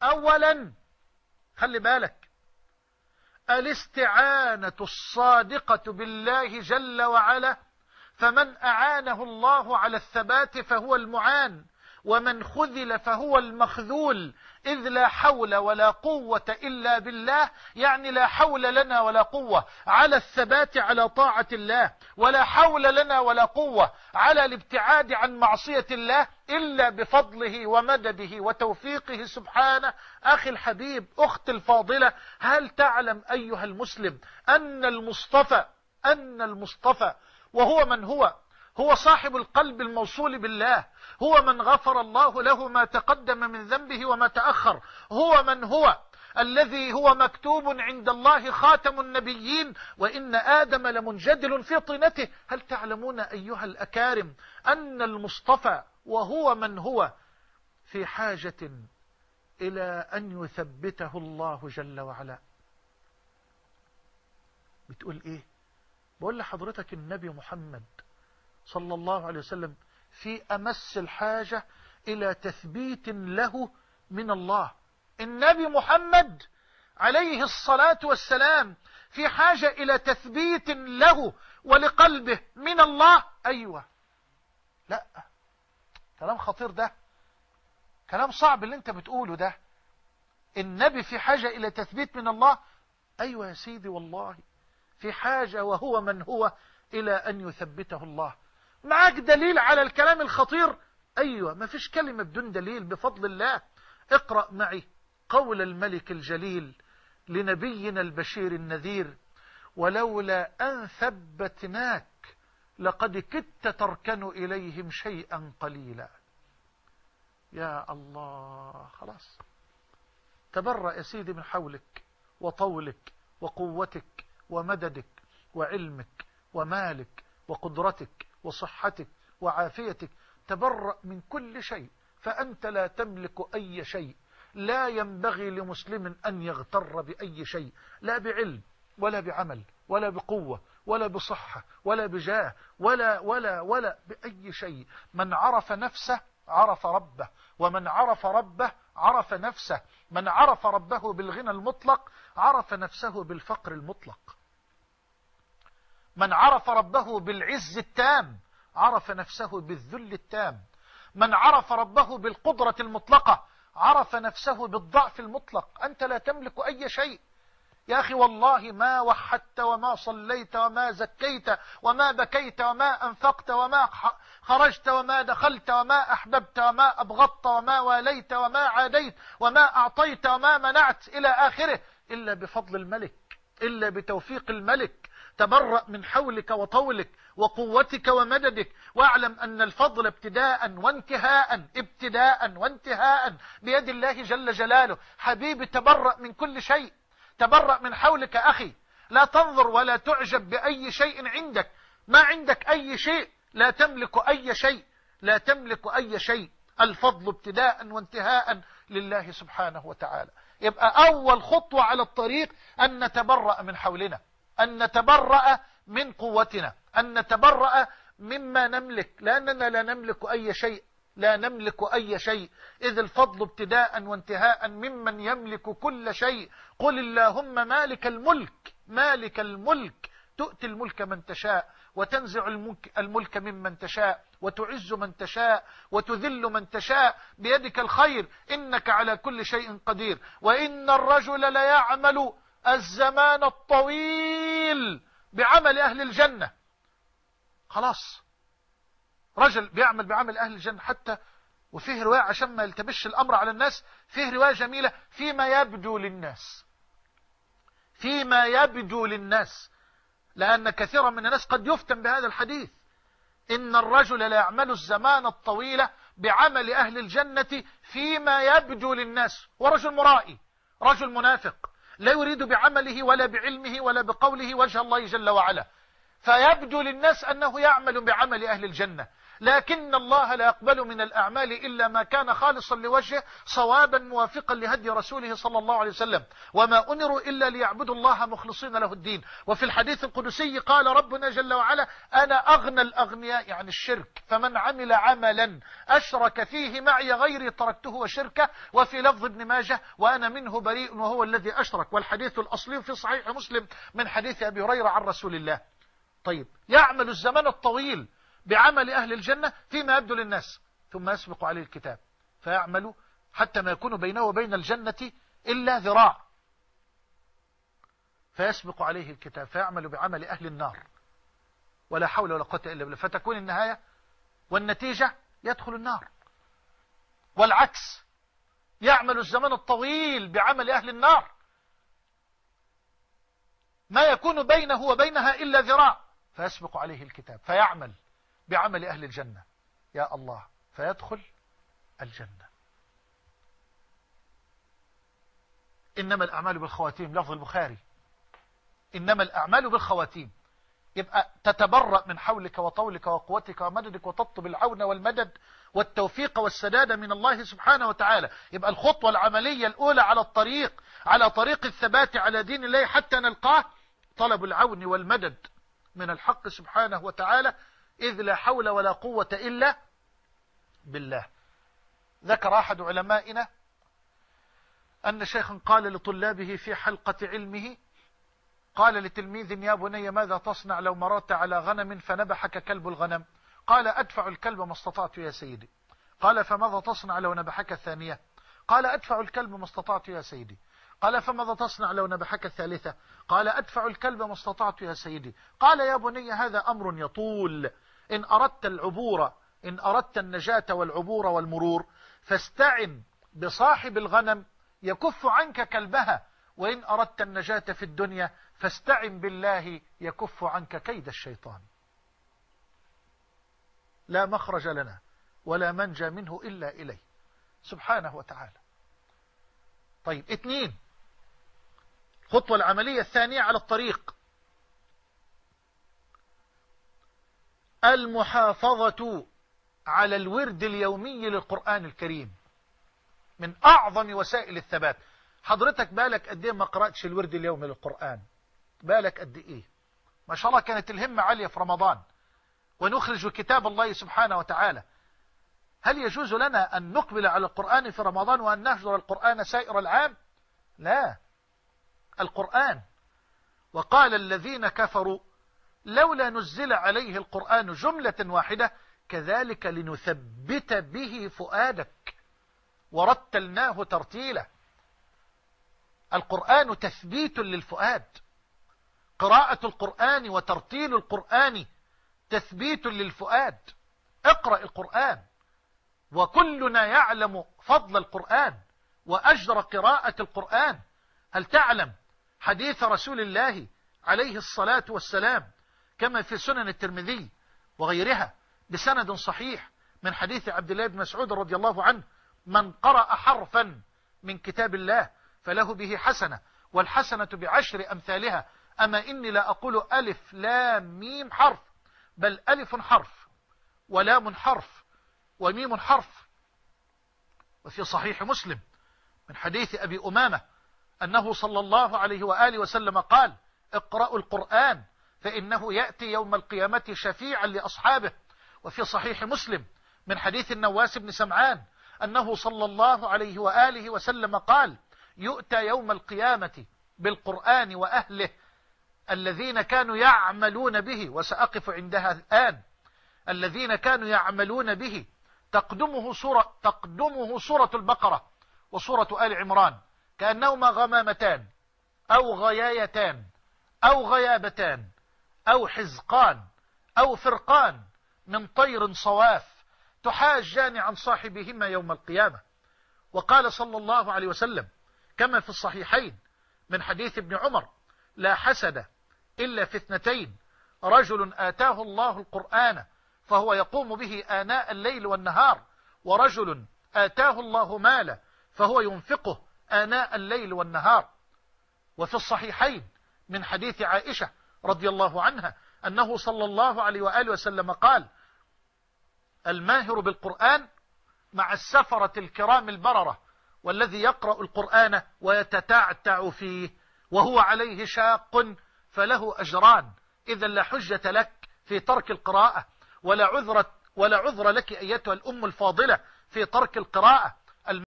أولا خلي بالك، الاستعانة الصادقة بالله جل وعلا، فمن أعانه الله على الثبات فهو المعان، ومن خذل فهو المخذول، إذ لا حول ولا قوة إلا بالله. يعني لا حول لنا ولا قوة على الثبات على طاعة الله، ولا حول لنا ولا قوة على الابتعاد عن معصية الله إلا بفضله ومدده وتوفيقه سبحانه. أخي الحبيب، أختي الفاضلة، هل تعلم أيها المسلم أن المصطفى وهو من هو صاحب القلب الموصول بالله، هو من غفر الله له ما تقدم من ذنبه وما تأخر، هو من هو الذي هو مكتوب عند الله خاتم النبيين، وإن آدم لمنجدل في طينته. هل تعلمون أيها الأكارم أن المصطفى وهو من هو في حاجة إلى أن يثبته الله جل وعلا؟ بتقول إيه؟ بقول لحضرتك النبي محمد صلى الله عليه وسلم في أمس الحاجة إلى تثبيت له من الله. النبي محمد عليه الصلاة والسلام في حاجة إلى تثبيت له ولقلبه من الله. أيوة، لا، كلام خطير ده، كلام صعب اللي انت بتقوله ده. النبي في حاجة إلى تثبيت من الله؟ أيوة يا سيدي، والله في حاجة وهو من هو إلى أن يثبته الله. معك دليل على الكلام الخطير؟ أيوة، ما فيش كلمة بدون دليل بفضل الله. اقرأ معي قول الملك الجليل لنبينا البشير النذير: ولولا أن ثبتناك لقد كدت تركن إليهم شيئا قليلا. يا الله، خلاص تبرأ يا سيدي من حولك وطولك وقوتك ومددك وعلمك ومالك وقدرتك وصحتك وعافيتك. تبرأ من كل شيء، فأنت لا تملك أي شيء. لا ينبغي لمسلم أن يغتر بأي شيء، لا بعلم ولا بعمل ولا بقوة ولا بصحة ولا بجاه ولا بأي شيء. من عرف نفسه عرف ربه، ومن عرف ربه عرف نفسه. من عرف ربه بالغنى المطلق عرف نفسه بالفقر المطلق. من عرف ربه بالعز التام عرف نفسه بالذل التام. من عرف ربه بالقدرة المطلقة عرف نفسه بالضعف المطلق. أنت لا تملك أي شيء يا أخي، والله ما وحدت وما صليت وما زكيت وما بكيت وما أنفقت وما خرجت وما دخلت وما أحببت وما أبغضت وما واليت وما عاديت وما أعطيت وما منعت إلى آخره إلا بفضل الملك، إلا بتوفيق الملك. تبرأ من حولك وطولك وقوتك ومددك، واعلم أن الفضل ابتداء وانتهاء بيد الله جل جلاله. حبيبي، تبرأ من كل شيء، تبرأ من حولك أخي. لا تنظر ولا تعجب بأي شيء عندك، ما عندك أي شيء، لا تملك أي شيء، لا تملك أي شيء. الفضل ابتداء وانتهاء لله سبحانه وتعالى. يبقى أول خطوة على الطريق أن نتبرأ من حولنا، أن نتبرأ من قوتنا، أن نتبرأ مما نملك، لأننا لا نملك أي شيء، لا نملك أي شيء، إذ الفضل ابتداء وانتهاء ممن يملك كل شيء. قل اللهم مالك الملك تؤتي الملك من تشاء، وتنزع الملك ممن تشاء، وتعز من تشاء، وتذل من تشاء، بيدك الخير، إنك على كل شيء قدير. وإن الرجل ليعمل الزمان الطويل بعمل أهل الجنة. خلاص، رجل بيعمل بعمل أهل الجنة. حتى وفيه رواية عشان ما يلتبش الأمر على الناس، فيه رواية جميلة: فيما يبدو للناس، لأن كثيرا من الناس قد يفتن بهذا الحديث. إن الرجل لا يعمل الزمان الطويل بعمل أهل الجنة فيما يبدو للناس. ورجل مرائي، رجل منافق، لا يريد بعمله ولا بعلمه ولا بقوله وجه الله جل وعلا، فيبدو للناس أنه يعمل بعمل أهل الجنة، لكن الله لا يقبل من الأعمال إلا ما كان خالصا لوجهه صوابا موافقا لهدي رسوله صلى الله عليه وسلم، وما أمروا إلا ليعبدوا الله مخلصين له الدين. وفي الحديث القدسي قال ربنا جل وعلا: أنا أغنى الأغنياء عن الشرك، فمن عمل عملا أشرك فيه معي غيري تركته وشركه. وفي لفظ ابن ماجه: وأنا منه بريء وهو الذي أشرك. والحديث الأصلي في صحيح مسلم من حديث أبي هريرة عن رسول الله. طيب، يعمل الزمان الطويل بعمل أهل الجنة فيما يبدو للناس، ثم يسبق عليه الكتاب فيعمل حتى ما يكون بينه وبين الجنة إلا ذراع، فيسبق عليه الكتاب فيعمل بعمل أهل النار، ولا حول ولا قوة إلا بالله، فتكون النهاية والنتيجة يدخل النار. والعكس، يعمل الزمان الطويل بعمل أهل النار ما يكون بينه وبينها إلا ذراع، فيسبق عليه الكتاب فيعمل بعمل أهل الجنة، يا الله، فيدخل الجنة. إنما الأعمال بالخواتيم، لفظ البخاري: إنما الأعمال بالخواتيم. يبقى تتبرأ من حولك وطولك وقوتك ومددك، وتطلب العون والمدد والتوفيق والسداد من الله سبحانه وتعالى. يبقى الخطوة العملية الأولى على طريق الثبات على دين الله حتى نلقاه طلب العون والمدد من الحق سبحانه وتعالى، إذ لا حول ولا قوة إلا بالله. ذكر أحد علمائنا أن شيخا قال لطلابه في حلقة علمه، قال لتلميذ: يا بني، ماذا تصنع لو مررت على غنم فنبحك كلب الغنم؟ قال: أدفع الكلب ما استطعت يا سيدي. قال: فماذا تصنع لو نبحك الثانية؟ قال: أدفع الكلب ما استطعت يا سيدي. قال: فماذا تصنع لو نبحك الثالثة؟ قال: أدفع الكلب ما استطعت يا سيدي. قال: يا بني، هذا أمر يطول. إن أردت العبور، إن أردت النجاة والعبور والمرور، فاستعن بصاحب الغنم يكف عنك كلبها، وإن أردت النجاة في الدنيا فاستعن بالله يكف عنك كيد الشيطان. لا مخرج لنا ولا منجى منه إلا إليه سبحانه وتعالى. طيب، 2، الخطوة العملية الثانية على الطريق: المحافظة على الورد اليومي للقرآن الكريم، من أعظم وسائل الثبات. حضرتك بالك قد ايه ما قرأتش الورد اليومي للقرآن؟ بالك قد ايه؟ ما شاء الله كانت الهمة عالية في رمضان، ونخرج كتاب الله سبحانه وتعالى. هل يجوز لنا أن نقبل على القرآن في رمضان وأن نهجر القرآن سائر العام؟ لا، القرآن. وقال الذين كفروا: لولا نزل عليه القرآن جملة واحدة كذلك لنثبت به فؤادك ورتلناه ترتيلا. القرآن تثبيت للفؤاد، قراءة القرآن وترتيل القرآن تثبيت للفؤاد. اقرأ القرآن، وكلنا يعلم فضل القرآن وأجر قراءة القرآن. هل تعلم حديث رسول الله عليه الصلاة والسلام كما في سنن الترمذي وغيرها بسند صحيح من حديث عبد الله بن مسعود رضي الله عنه: من قرأ حرفا من كتاب الله فله به حسنة، والحسنة بعشر أمثالها. أما إني لا أقول ألف لام ميم حرف، بل ألف حرف ولام حرف وميم حرف. وفي صحيح مسلم من حديث أبي أمامة أنه صلى الله عليه وآله وسلم قال: اقرأوا القرآن فإنه يأتي يوم القيامة شفيعا لأصحابه. وفي صحيح مسلم من حديث النواس بن سمعان أنه صلى الله عليه وآله وسلم قال: يؤتى يوم القيامة بالقرآن وأهله الذين كانوا يعملون به، وسأقف عندها الآن، الذين كانوا يعملون به، تقدمه سورة البقرة وسورة آل عمران كأنهما غمامتان أو غيايتان أو غيابتان أو حزقان أو فرقان من طير صواف تحاجان عن صاحبهما يوم القيامة. وقال صلى الله عليه وسلم كما في الصحيحين من حديث ابن عمر: لا حسد إلا في 2، رجل آتاه الله القرآن فهو يقوم به آناء الليل والنهار، ورجل آتاه الله مالا فهو ينفقه آناء الليل والنهار. وفي الصحيحين من حديث عائشة رضي الله عنها أنه صلى الله عليه وآله وسلم قال: الماهر بالقرآن مع السفرة الكرام البررة، والذي يقرأ القرآن ويتتعتع فيه وهو عليه شاق فله أجران. إذا لا حجة لك في ترك القراءة، ولا عذر لك أيتها الأم الفاضلة في ترك القراءة.